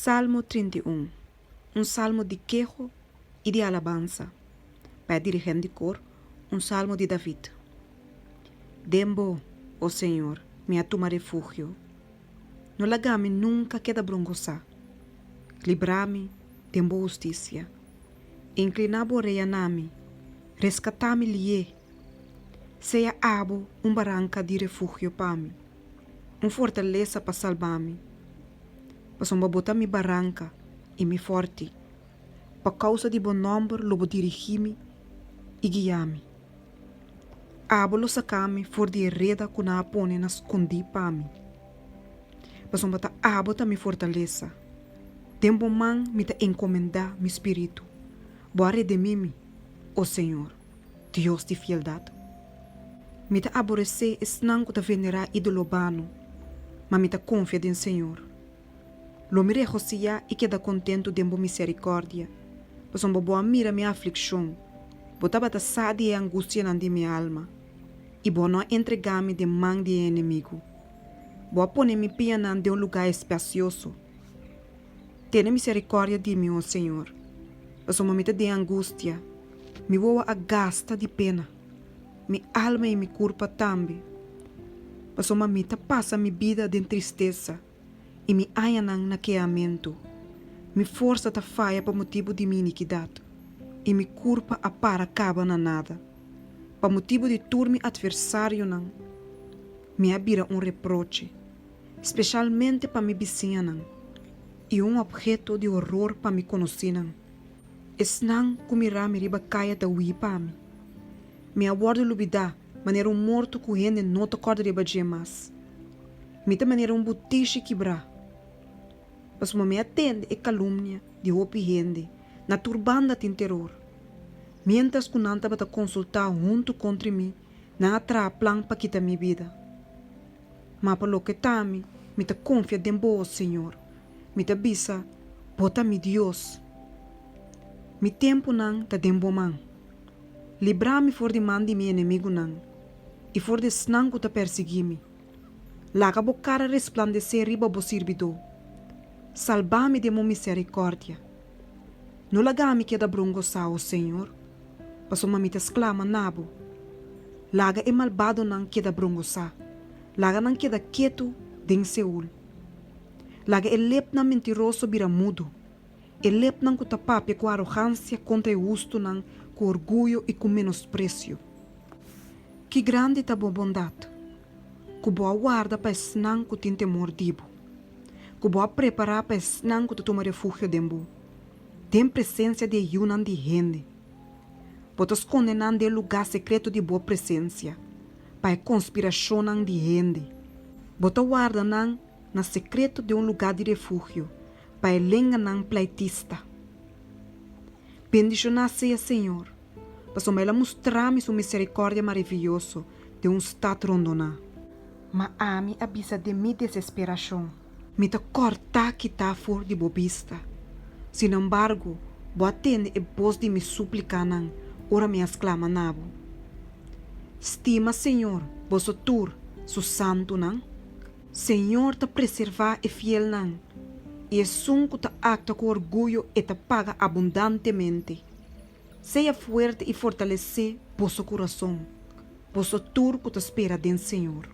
Salmo 31, um salmo de quejo e de alabança. Para dirigente de cor, um salmo de David. Dembo, ó Senhor, minha toma refúgio. No lagame nunca queda brongosa. Libra-me, dembo justiça. Inclinabo oreia nami, rescatame lié. Seja abo barranca de refúgio para mim, fortaleza para salvar-me. Pasomba botar mi barranca e mi forte, por causa de bom nome, lobo dirigir-me e guiar-me. Abo lo sacar-me for de hereda que na pone na escondi para mim. Pasomba ta abo ta mi fortaleza. Tempo man me ta encomendar mi espírito. Boa redimir-me, ó Senhor, Deus de fieldade. Me ta aborrecer esnan que ta venerar ídolo bano, mas me ta confia em Senhor. Lo mire Josia e queda contento de misericórdia. Pasomba boa mira minha aflição. Botava ta sade e angústia na de minha alma. E boa não entregar-me de mão de inimigo. Boa pone me pia na de lugar espacioso. Tenha misericórdia de mim, ó Senhor. Pasomba me ta de angústia. Me voa a gasta de pena. Mi alma e mi corpo também. Pasomba me ta passa mi vida de tristeza. E me aianang na queamento. Me força ta falha por motivo de minha iniquidade. E me culpa a para acaba na nada. Por motivo de turme adversário não. Me abira reproche. Especialmente para me vizinha não. E objeto de horror para me conhecer não. Esnang comirá me riba caia da ui para mim. Me abordo lubida, maneira morto que rende não te acorda riba gemas. Me ta maneira butiche quebrar. Mas me atende e calúnia de roupa rende, na turbanda de terror. Mientras que não estava a consultar junto contra mim, não atrás plan para quitar minha vida. Mas para lo que tami, me ta confia em boa Senhor. Me ta bisa, bota mi Deus. Mi tempo não ta dembo man. Libra-me for de man de meu inimigo não. E for de snang que ta persegui-me. Laga bo cara resplandecer riba bo servidor. Salva-me de mo misericórdia. No laga-me que da brongosa, ó Senhor. Pasoma me te exclama nabo. Laga é malvado não que da brongosa. Laga não que da quieto den Seul. Laga é lep na mentiroso bira mudo. É lep não que tapape com arrogância contra o justo não, com orgulho e com menosprecio. Que grande tá boa bondade. Que boa guarda para esnan que tem temor dibo. Que boa preparar para esnan que toma refúgio dembo. Tem presença de yunan de gente. Botas condenan de lugar secreto de boa presença. Para conspiração de gente. Bota guarda nan na secreto de lugar de refúgio. Para lenga nan pleitista. Bendicionar seja Senhor. Para ela mostrar-me sua misericórdia maravilhosa de estado rondonar. Mas a mim avisa de minha desesperação. Me ta corta que tá for de bobista. Sin embargo, bo atende e voz de me suplicar não, ora me exclama nabo. Estima, Senhor, vosso tur, su santo não. Senhor ta preservar e fiel não. E é sunco ta acta com orgulho e ta paga abundantemente. Seja forte e fortalecer vosso coração. Vosso tur que ta espera den Senhor.